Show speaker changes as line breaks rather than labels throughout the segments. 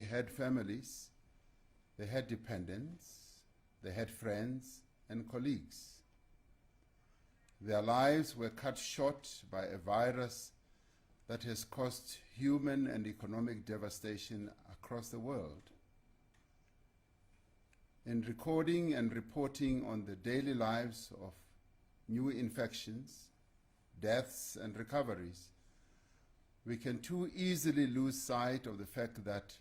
had families, they had dependents, they had friends and colleagues. Their lives were cut short by a virus that has caused human and economic devastation across the world. In recording and reporting on the daily lives of new infections, deaths, and recoveries, we can too easily lose sight of the fact that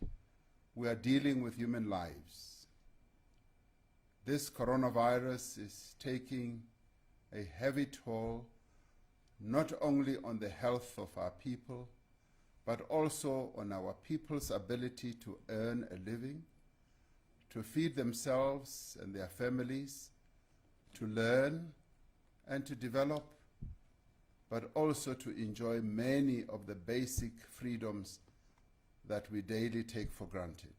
we are dealing with human lives. This coronavirus is taking a heavy toll not only on the health of our people, but also on our people's ability to earn a living, to feed themselves and their families, to learn and to develop, but also to enjoy many of the basic freedoms that we daily take for granted.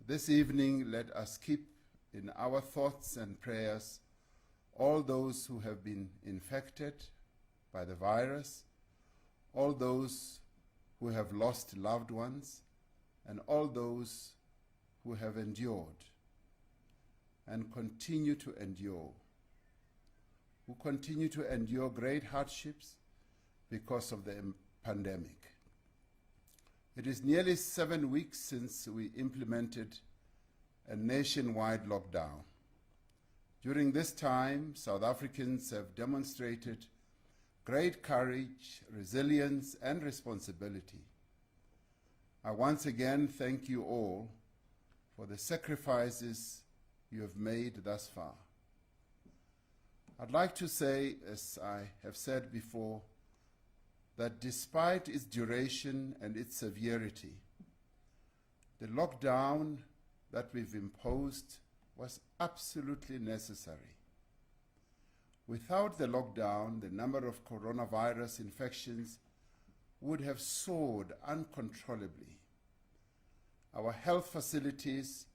This evening, let us keep in our thoughts and prayers all those who have been infected by the virus, all those who have lost loved ones, and all those who have endured and continue to endure, who continue to endure great hardships because of the pandemic. It is nearly 7 weeks since we implemented a nationwide lockdown. During this time, South Africans have demonstrated great courage, resilience, and responsibility. I once again thank you all for the sacrifices you have made thus far. I'd like to say, as I have said before, that despite its duration and its severity, the lockdown that we've imposed was absolutely necessary. Without the lockdown, the number of coronavirus infections would have soared uncontrollably. Our health facilities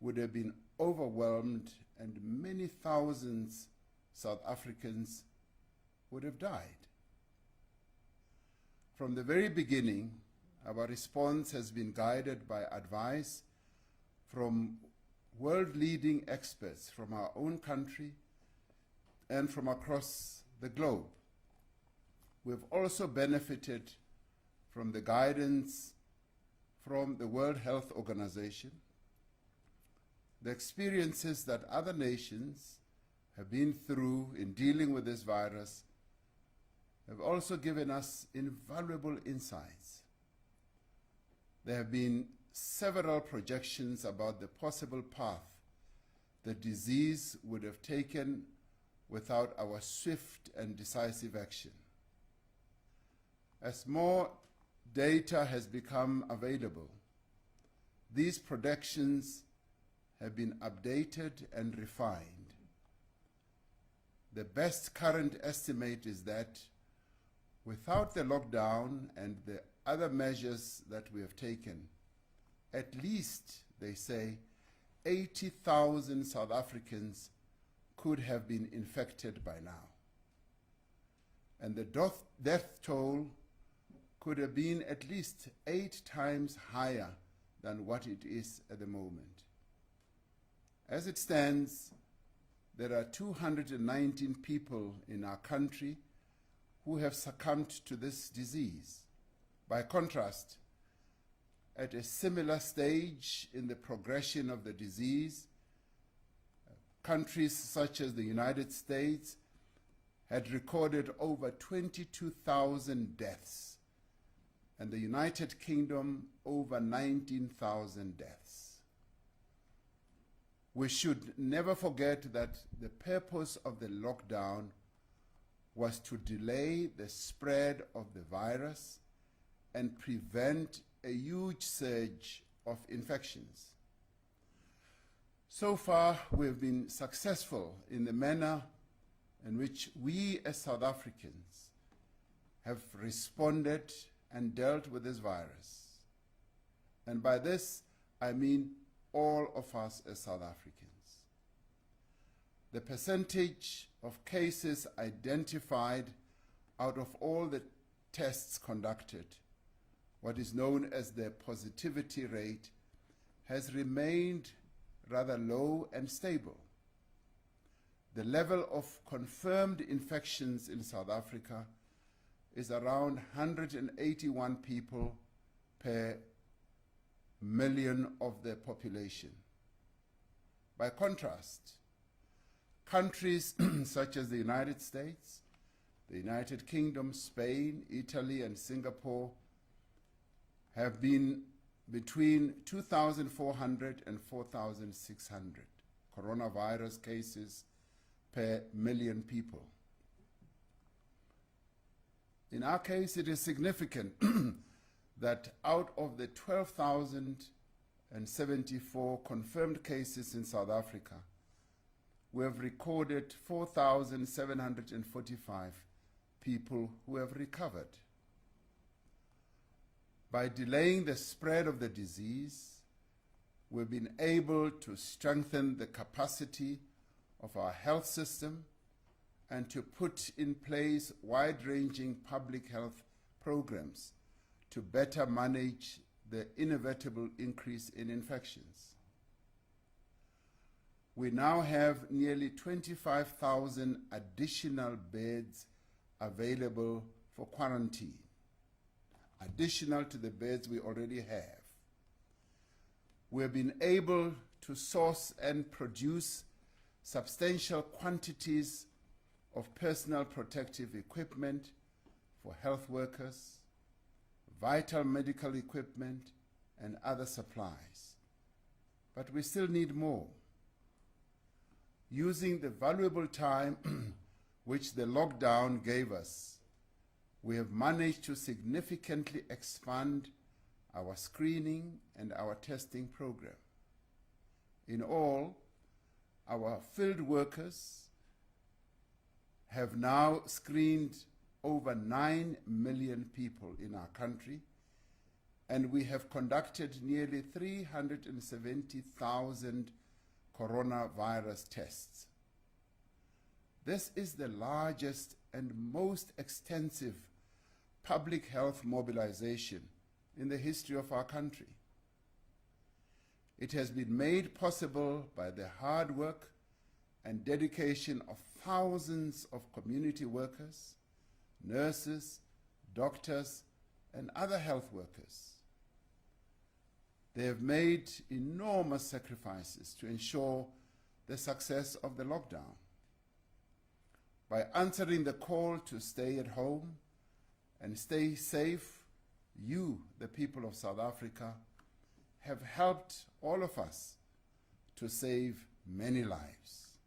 would have been overwhelmed and many thousands South Africans would have died. From the very beginning, our response has been guided by advice from world-leading experts from our own country and from across the globe. We've also benefited from the guidance from the World Health Organization, the experiences that other nations have been through in dealing with this virus have also given us invaluable insights. There have been several projections about the possible path the disease would have taken without our swift and decisive action. As more data has become available, these predictions have been updated and refined. The best current estimate is that without the lockdown and the other measures that we have taken, at least, they say, 80,000 South Africans could have been infected by now. And the death toll could have been at least 8 times higher than what it is at the moment. As it stands, there are 219 people in our country who have succumbed to this disease. By contrast, at a similar stage in the progression of the disease, countries such as the United States had recorded over 22,000 deaths, and the United Kingdom over 19,000 deaths. We should never forget that the purpose of the lockdown was to delay the spread of the virus and prevent a huge surge of infections. So far, we have been successful in the manner in which we as South Africans have responded and dealt with this virus. And by this, I mean all of us as South Africans. The percentage of cases identified out of all the tests conducted what is known as the positivity rate, has remained rather low and stable. The level of confirmed infections in South Africa is around 181 people per million of the population. By contrast, countries such as the United States, the United Kingdom, Spain, Italy, and Singapore have been between 2,400 and 4,600 coronavirus cases per million people. In our case, it is significant that out of the 12,074 confirmed cases in South Africa, we have recorded 4,745 people who have recovered. By delaying the spread of the disease, we've been able to strengthen the capacity of our health system and to put in place wide-ranging public health programs to better manage the inevitable increase in infections. We now have nearly 25,000 additional beds available for quarantine, additional to the beds we already have. We have been able to source and produce substantial quantities of personal protective equipment for health workers, vital medical equipment, and other supplies. But we still need more. Using the valuable time which the lockdown gave us, we have managed to significantly expand our screening and our testing program. In all, our field workers have now screened over 9 million people in our country, and we have conducted nearly 370,000 coronavirus tests. This is the largest and most extensive public health mobilization in the history of our country. It has been made possible by the hard work and dedication of thousands of community workers, nurses, doctors, and other health workers. They have made enormous sacrifices to ensure the success of the lockdown. By answering the call to stay at home and stay safe, you, the people of South Africa, have helped all of us to save many lives.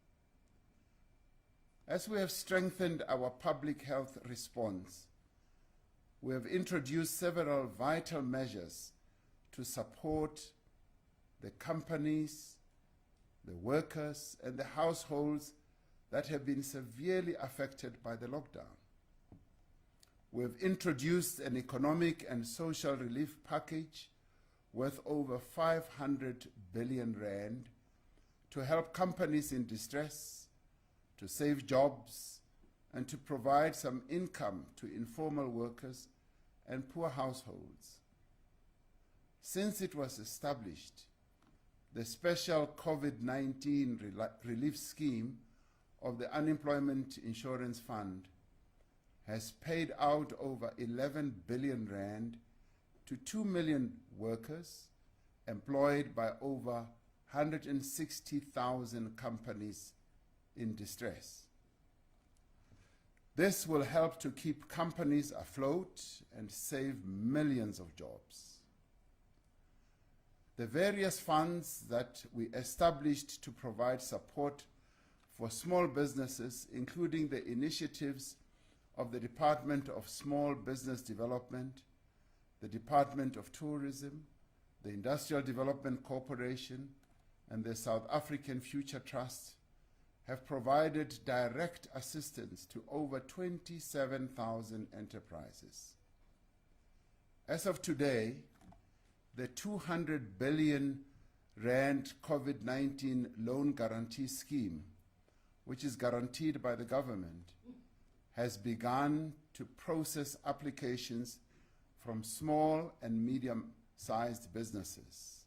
As we have strengthened our public health response, we have introduced several vital measures to support the companies, the workers, and the households that have been severely affected by the lockdown. We have introduced an economic and social relief package worth over 500 billion rand to help companies in distress, to save jobs, and to provide some income to informal workers and poor households. Since it was established, the special COVID-19 relief scheme of the Unemployment Insurance Fund has paid out over 11 billion rand to 2 million workers employed by over 160,000 companies in distress. This will help to keep companies afloat and save millions of jobs. The various funds that we established to provide support for small businesses, including the initiatives of the Department of Small Business Development, the Department of Tourism, the Industrial Development Corporation, and the South African Future Trust, have provided direct assistance to over 27,000 enterprises. As of today, the 200 billion rand COVID-19 loan guarantee scheme, which is guaranteed by the government, has begun to process applications from small and medium-sized businesses.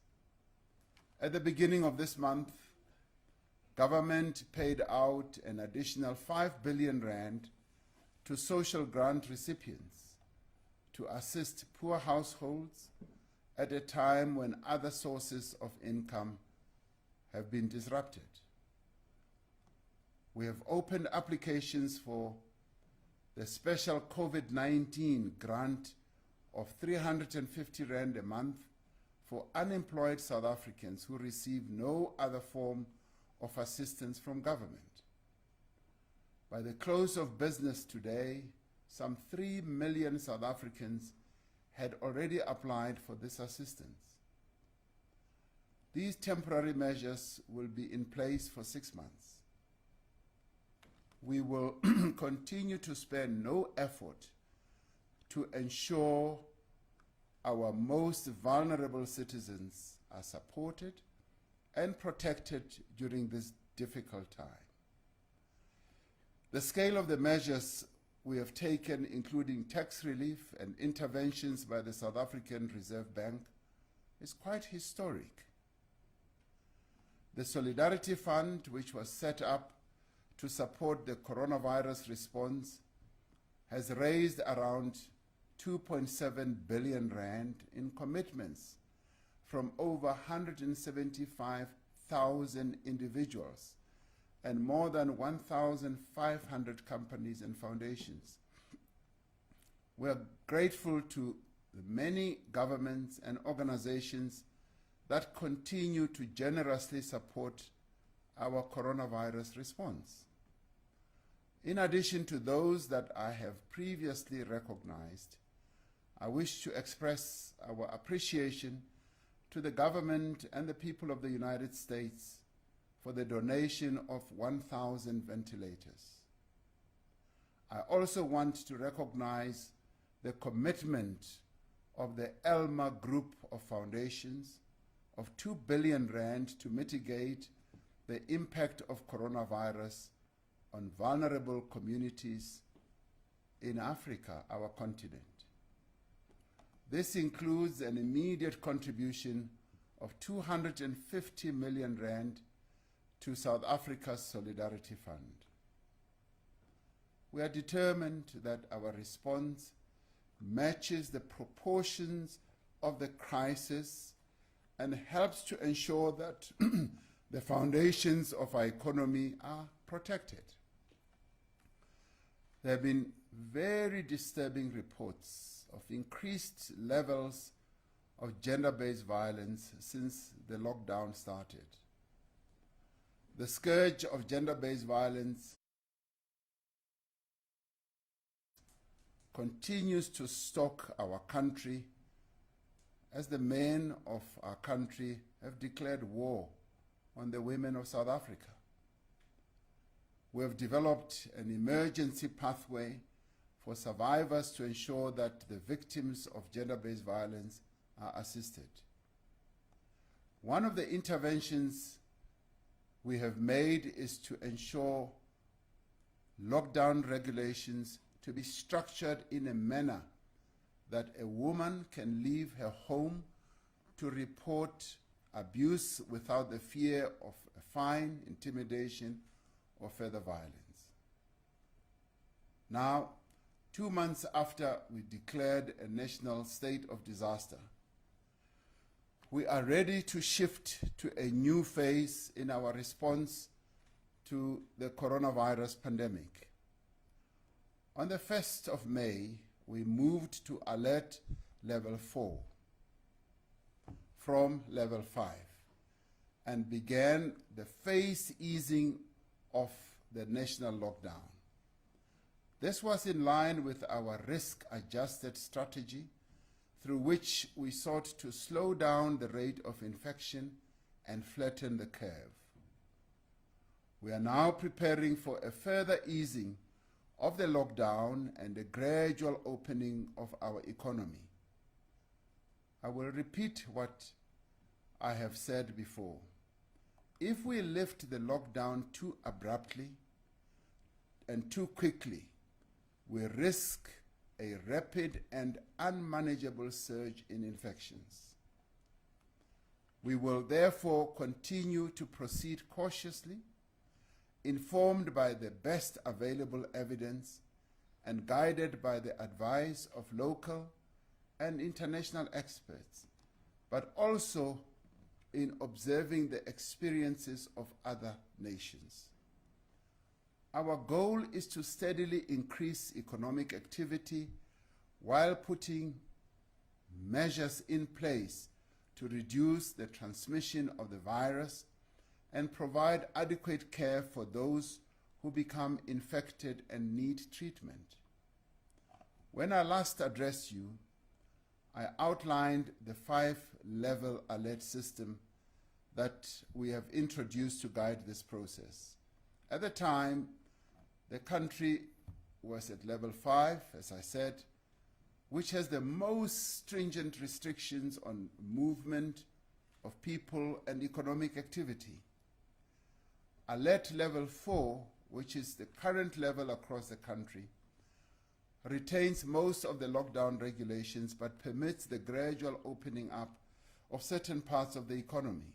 At the beginning of this month, government paid out an additional 5 billion rand to social grant recipients to assist poor households at a time when other sources of income have been disrupted. We have opened applications for the special COVID-19 grant of 350 rand a month for unemployed South Africans who receive no other form of assistance from government. By the close of business today, some 3 million South Africans had already applied for this assistance. These temporary measures will be in place for 6 months. We will continue to spare no effort to ensure our most vulnerable citizens are supported and protected during this difficult time. The scale of the measures we have taken, including tax relief and interventions by the South African Reserve Bank, is quite historic. The Solidarity Fund, which was set up to support the coronavirus response, has raised around 2.7 billion rand in commitments from over 175,000 individuals and more than 1,500 companies and foundations. We are grateful to the many governments and organizations that continue to generously support our coronavirus response. In addition to those that I have previously recognized, I wish to express our appreciation to the government and the people of the United States for the donation of 1,000 ventilators. I also want to recognize the commitment of the Elma Group of Foundations of 2 billion rand to mitigate the impact of coronavirus on vulnerable communities in Africa, our continent. This includes an immediate contribution of 250 million rand to South Africa's Solidarity Fund. We are determined that our response matches the proportions of the crisis and helps to ensure that the foundations of our economy are protected. There have been very disturbing reports of increased levels of gender-based violence since the lockdown started. The scourge of gender-based violence continues to stalk our country as the men of our country have declared war on the women of South Africa. We have developed an emergency pathway for survivors to ensure that the victims of gender-based violence are assisted. One of the interventions we have made is to ensure lockdown regulations to be structured in a manner that a woman can leave her home to report abuse without the fear of a fine, intimidation, or further violence. Now, 2 months after we declared a national state of disaster, we are ready to shift to a new phase in our response to the coronavirus pandemic. On the 1st of May, we moved to alert level 4 from level 5 and began the phase easing of the national lockdown. This was in line with our risk-adjusted strategy, through which we sought to slow down the rate of infection and flatten the curve. We are now preparing for a further easing of the lockdown and a gradual opening of our economy. I will repeat what I have said before. If we lift the lockdown too abruptly and too quickly, we risk a rapid and unmanageable surge in infections. We will therefore continue to proceed cautiously, informed by the best available evidence and guided by the advice of local and international experts, but also in observing the experiences of other nations. Our goal is to steadily increase economic activity while putting measures in place to reduce the transmission of the virus and provide adequate care for those who become infected and need treatment. When I last addressed you, I outlined the 5-level alert system that we have introduced to guide this process. At the time, the country was at level 5, as I said, which has the most stringent restrictions on movement of people and economic activity. Alert level 4, which is the current level across the country, retains most of the lockdown regulations but permits the gradual opening up of certain parts of the economy.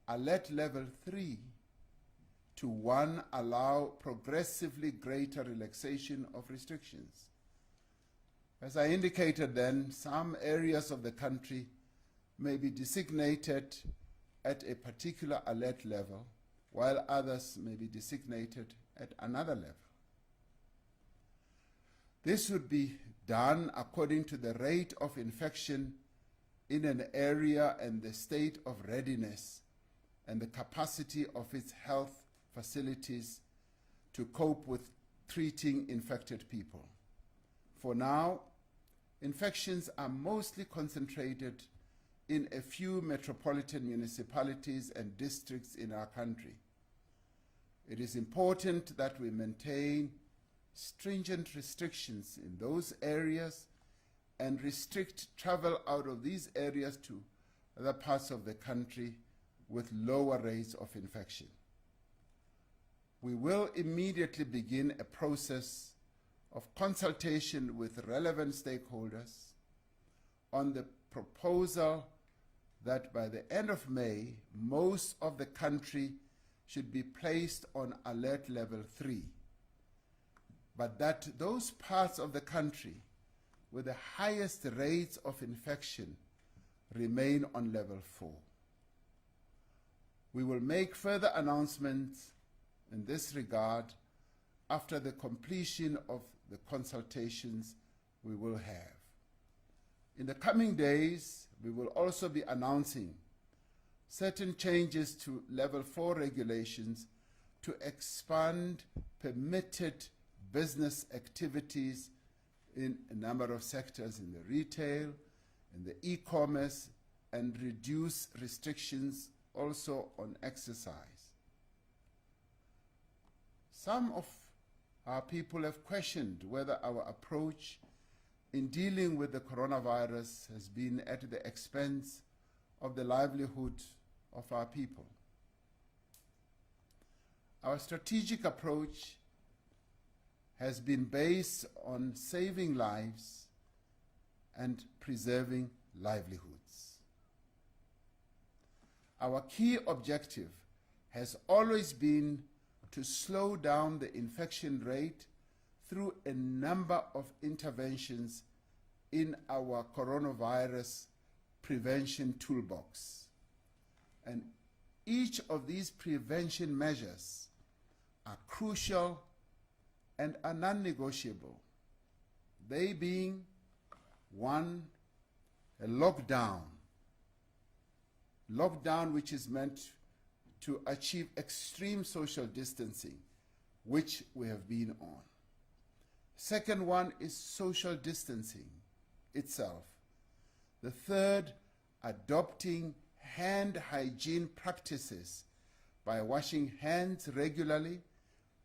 Alert level 3 to 1 allow progressively greater relaxation of restrictions. As I indicated then, some areas of the country may be designated at a particular alert level, while others may be designated at another level. This would be done according to the rate of infection in an area and the state of readiness and the capacity of its health facilities to cope with treating infected people. For now, infections are mostly concentrated in a few metropolitan municipalities and districts in our country. It is important that we maintain stringent restrictions in those areas and restrict travel out of these areas to other parts of the country with lower rates of infection. We will immediately begin a process of consultation with relevant stakeholders on the proposal that by the end of May, most of the country should be placed on alert level 3, but that those parts of the country with the highest rates of infection remain on level 4. We will make further announcements in this regard after the completion of the consultations we will have. In the coming days, we will also be announcing certain changes to level 4 regulations to expand permitted business activities in a number of sectors in the retail, in the e-commerce, and reduce restrictions also on exercise. Some of our people have questioned whether our approach in dealing with the coronavirus has been at the expense of the livelihood of our people. Our strategic approach has been based on saving lives and preserving livelihoods. Our key objective has always been to slow down the infection rate through a number of interventions in our coronavirus prevention toolbox. And each of these prevention measures are crucial and are non-negotiable. They being, 1, a lockdown which is meant to achieve extreme social distancing, which we have been on. Second one is social distancing itself. The third, adopting hand hygiene practices by washing hands regularly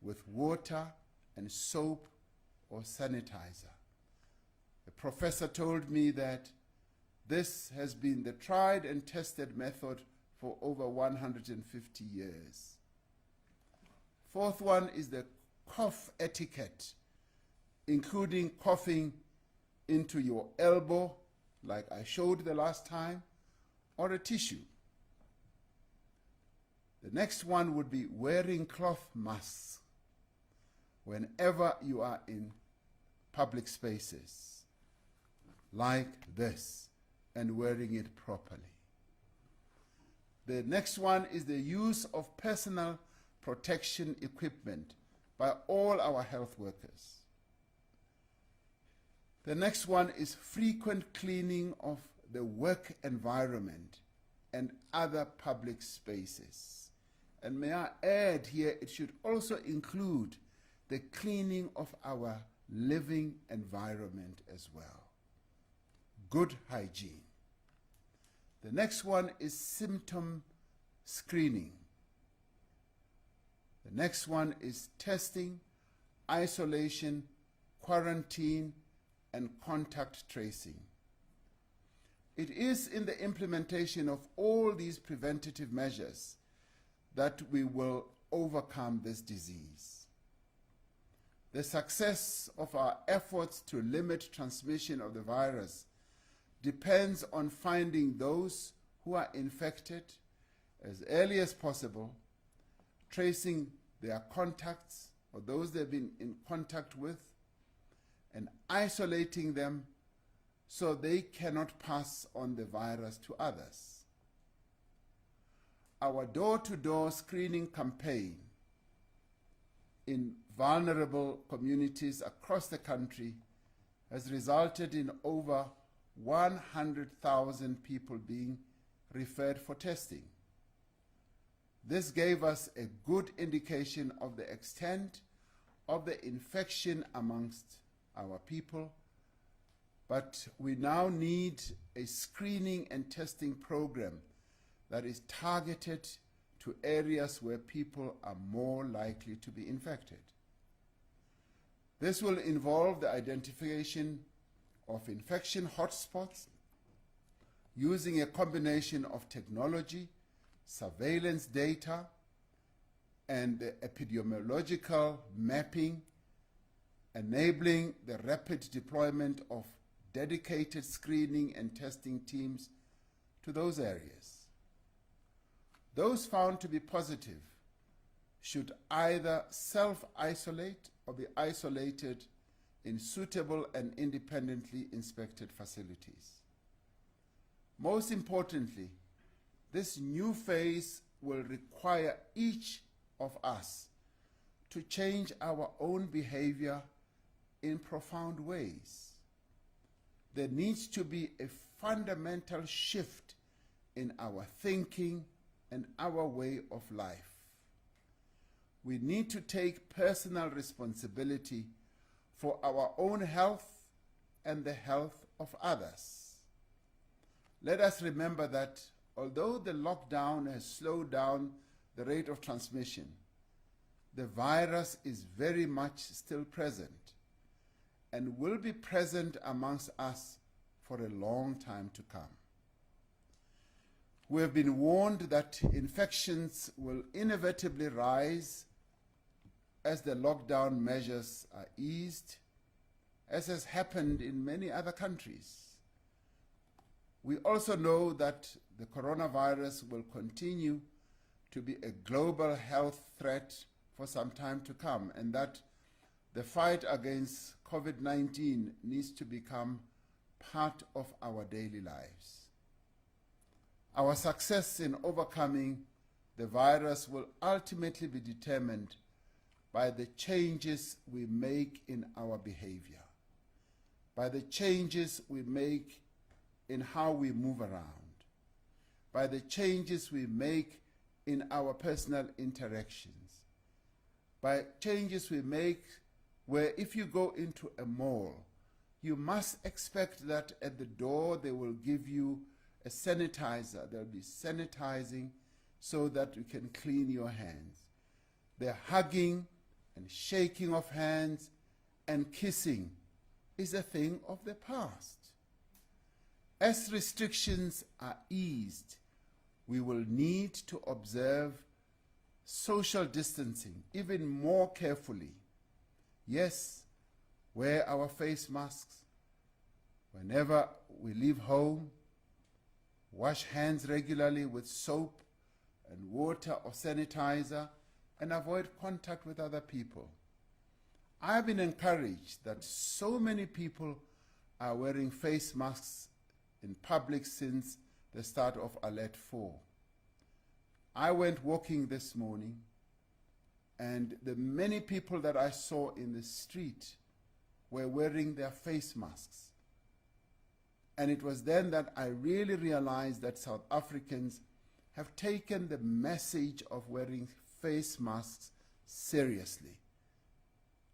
with water and soap or sanitizer. A professor told me that this has been the tried and tested method for over 150 years. Fourth one is the cough etiquette, including coughing into your elbow, like I showed the last time, or a tissue. The next one would be wearing cloth masks whenever you are in public spaces, like this, and wearing it properly. The next one is the use of personal protection equipment by all our health workers. The next one is frequent cleaning of the work environment and other public spaces. And may I add here, it should also include the cleaning of our living environment as well. Good hygiene. The next one is symptom screening. The next one is testing, isolation, quarantine, and contact tracing. It is in the implementation of all these preventative measures that we will overcome this disease. The success of our efforts to limit transmission of the virus depends on finding those who are infected as early as possible, tracing their contacts or those they've been in contact with, and isolating them so they cannot pass on the virus to others. Our door-to-door screening campaign in vulnerable communities across the country has resulted in over 100,000 people being referred for testing. This gave us a good indication of the extent of the infection amongst our people, but we now need a screening and testing program that is targeted to areas where people are more likely to be infected. This will involve the identification of infection hotspots using a combination of technology, surveillance data, and the epidemiological mapping, enabling the rapid deployment of dedicated screening and testing teams to those areas. Those found to be positive should either self-isolate or be isolated in suitable and independently inspected facilities. Most importantly, this new phase will require each of us to change our own behavior in profound ways. There needs to be a fundamental shift in our thinking and our way of life. We need to take personal responsibility for our own health and the health of others. Let us remember that although the lockdown has slowed down the rate of transmission, the virus is very much still present and will be present amongst us for a long time to come. We have been warned that infections will inevitably rise as the lockdown measures are eased, as has happened in many other countries. We also know that the coronavirus will continue to be a global health threat for some time to come, and that the fight against COVID-19 needs to become part of our daily lives. Our success in overcoming the virus will ultimately be determined by the changes we make in our behavior, by the changes we make in how we move around, by the changes we make in our personal interactions, by changes we make where if you go into a mall, you must expect that at the door they will give you a sanitizer. They'll be sanitizing so that you can clean your hands. The hugging and shaking of hands and kissing is a thing of the past. As restrictions are eased, we will need to observe social distancing even more carefully. Yes, wear our face masks whenever we leave home, wash hands regularly with soap and water or sanitizer, and avoid contact with other people. I've been encouraged that so many people are wearing face masks in public since the start of Alert 4. I went walking this morning, and the many people that I saw in the street were wearing their face masks. And it was then that I really realized that South Africans have taken the message of wearing face masks seriously.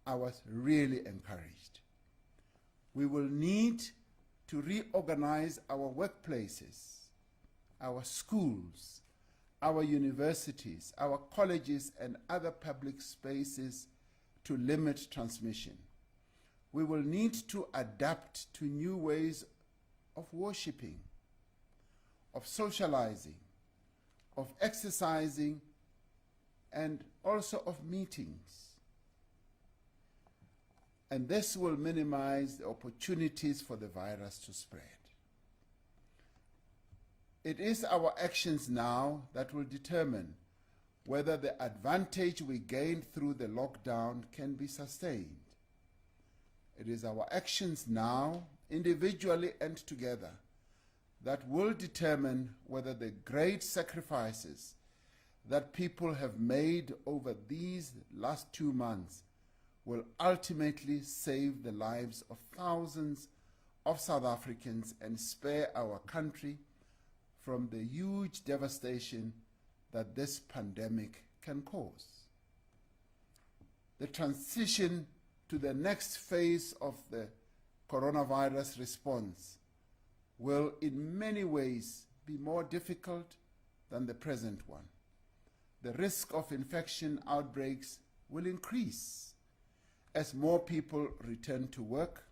I was really encouraged. We will need to reorganize our workplaces, our schools, our universities, our colleges, and other public spaces to limit transmission. We will need to adapt to new ways of worshiping, of socializing, of exercising, and also of meetings. And this will minimize the opportunities for the virus to spread. It is our actions now that will determine whether the advantage we gained through the lockdown can be sustained. It is our actions now, individually and together, that will determine whether the great sacrifices that people have made over these last 2 months will ultimately save the lives of thousands of South Africans and spare our country from the huge devastation that this pandemic can cause. The transition to the next phase of the coronavirus response will in many ways be more difficult than the present one. The risk of infection outbreaks will increase as more people return to work.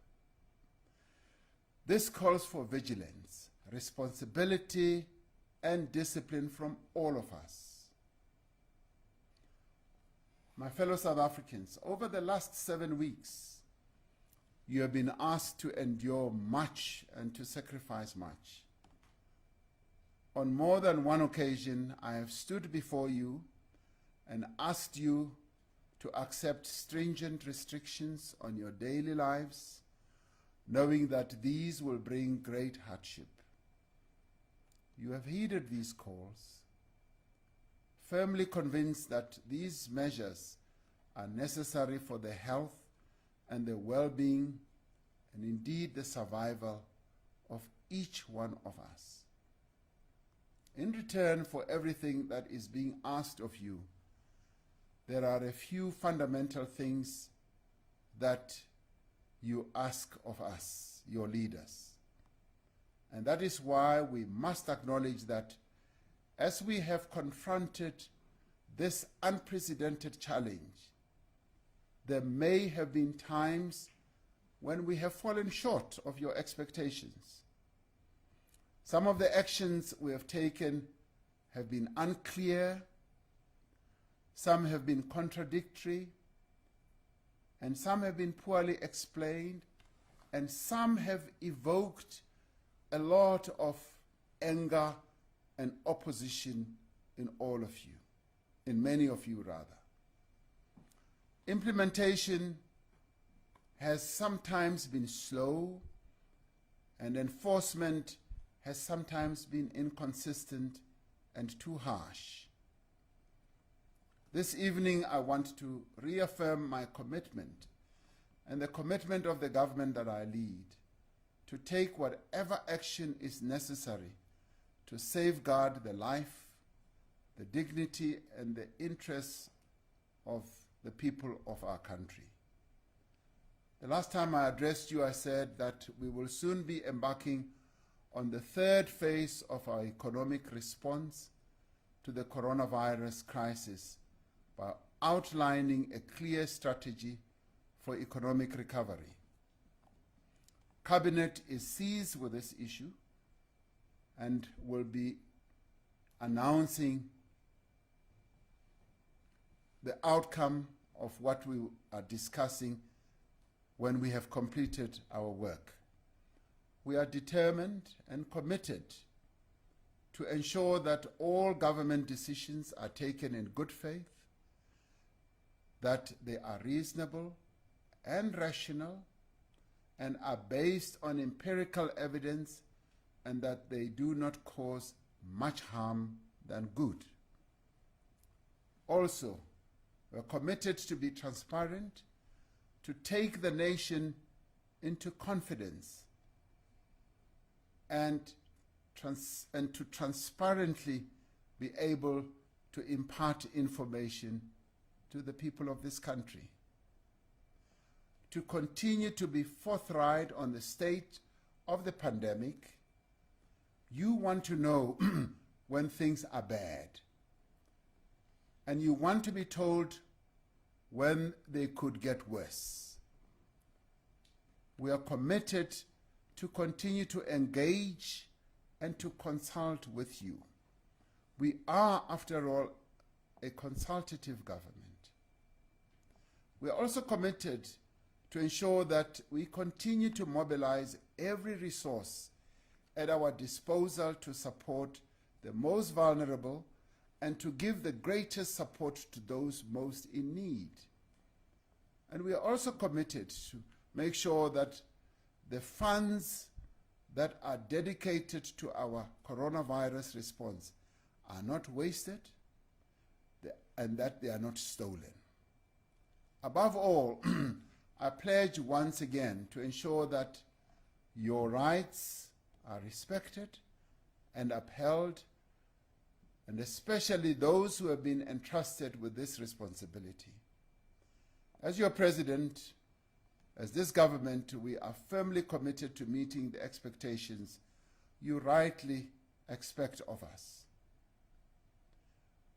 This calls for vigilance, responsibility, and discipline from all of us. My fellow South Africans, over the last 7 weeks, you have been asked to endure much and to sacrifice much. On more than one occasion, I have stood before you and asked you to accept stringent restrictions on your daily lives, knowing that these will bring great hardship. You have heeded these calls, firmly convinced that these measures are necessary for the health and the well-being and indeed the survival of each one of us. In return for everything that is being asked of you, there are a few fundamental things that you ask of us, your leaders. And that is why we must acknowledge that as we have confronted this unprecedented challenge, there may have been times when we have fallen short of your expectations. Some of the actions we have taken have been unclear, some have been contradictory, and some have been poorly explained, and some have evoked a lot of anger and opposition in all of you, in many of you rather. Implementation has sometimes been slow, and enforcement has sometimes been inconsistent and too harsh. This evening, I want to reaffirm my commitment and the commitment of the government that I lead to take whatever action is necessary to safeguard the life, the dignity, and the interests of the people of our country. The last time I addressed you, I said that we will soon be embarking on the third phase of our economic response to the coronavirus crisis by outlining a clear strategy for economic recovery. Cabinet is seized with this issue and will be announcing the outcome of what we are discussing when we have completed our work. We are determined and committed to ensure that all government decisions are taken in good faith, that they are reasonable and rational and are based on empirical evidence, and that they do not cause much harm than good. Also, we are committed to be transparent, to take the nation into confidence, and to transparently be able to impart information to the people of this country. To continue to be forthright on the state of the pandemic. You want to know when things are bad, and you want to be told when they could get worse. We are committed to continue to engage and to consult with you. We are, after all, a consultative government. We are also committed to ensure that we continue to mobilize every resource at our disposal to support the most vulnerable and to give the greatest support to those most in need. And we are also committed to make sure that the funds that are dedicated to our coronavirus response are not wasted and that they are not stolen. Above all, I pledge once again to ensure that your rights are respected and upheld, and especially those who have been entrusted with this responsibility. As your president, as this government, we are firmly committed to meeting the expectations you rightly expect of us.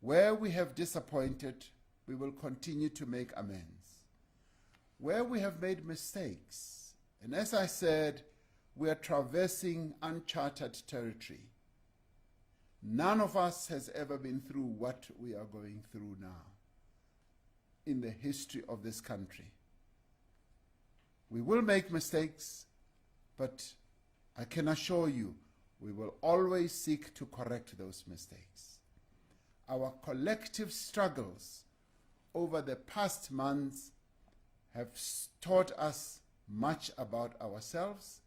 Where we have disappointed, we will continue to make amends. Where we have made mistakes, and as I said, we are traversing uncharted territory. None of us has ever been through what we are going through now in the history of this country. We will make mistakes, but I can assure you we will always seek to correct those mistakes. Our collective struggles over the past months have taught us much about ourselves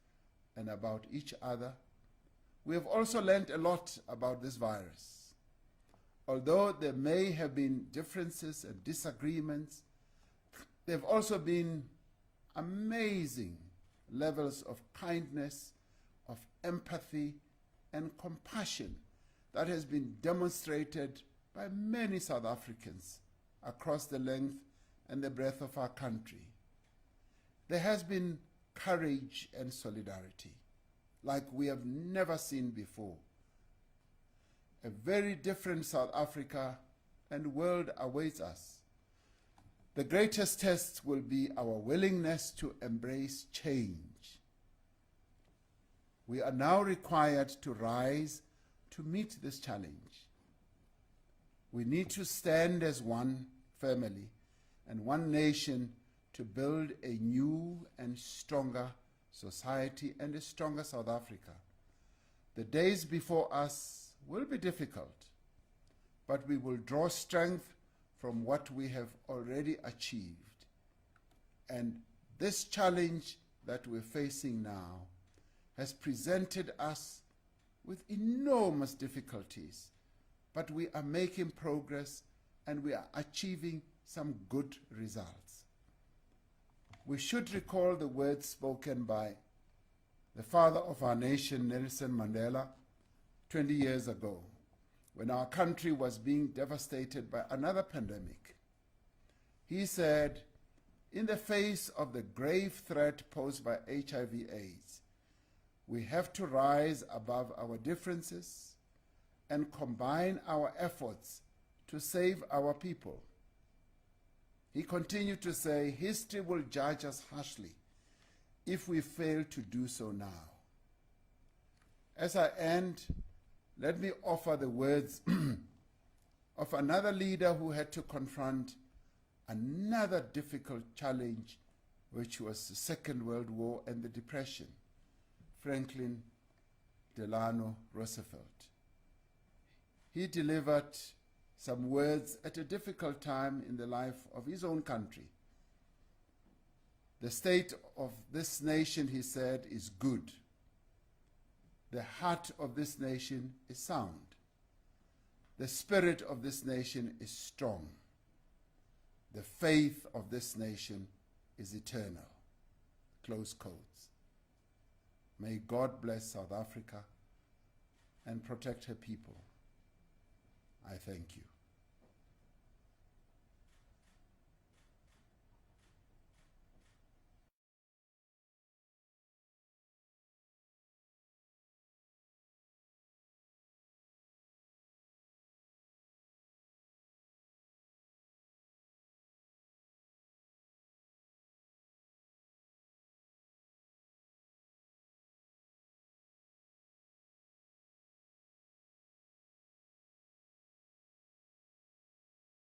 and about each other. We have also learned a lot about this virus. Although there may have been differences and disagreements, there have also been amazing levels of kindness, of empathy, and compassion that has been demonstrated by many South Africans across the length and the breadth of our country. There has been courage and solidarity like we have never seen before. A very different South Africa and world awaits us. The greatest test will be our willingness to embrace change. We are now required to rise to meet this challenge. We need to stand as one family and one nation to build a new and stronger society and a stronger South Africa. The days before us will be difficult, but we will draw strength from what we have already achieved. And this challenge that we're facing now has presented us with enormous difficulties, but we are making progress and we are achieving some good results. We should recall the words spoken by the father of our nation, Nelson Mandela, 20 years ago, when our country was being devastated by another pandemic. He said, in the face of the grave threat posed by HIV/AIDS, we have to rise above our differences and combine our efforts to save our people. He continued to say, history will judge us harshly if we fail to do so now. As I end, let me offer the words of another leader who had to confront another difficult challenge which was the Second World War and the Depression, Franklin Delano Roosevelt. He delivered some words at a difficult time in the life of his own country. The state of this nation, he said, is good. The heart of this nation is sound. The spirit of this nation is strong. The faith of this nation is eternal. Close quotes. May God bless South Africa and protect her people. I thank you.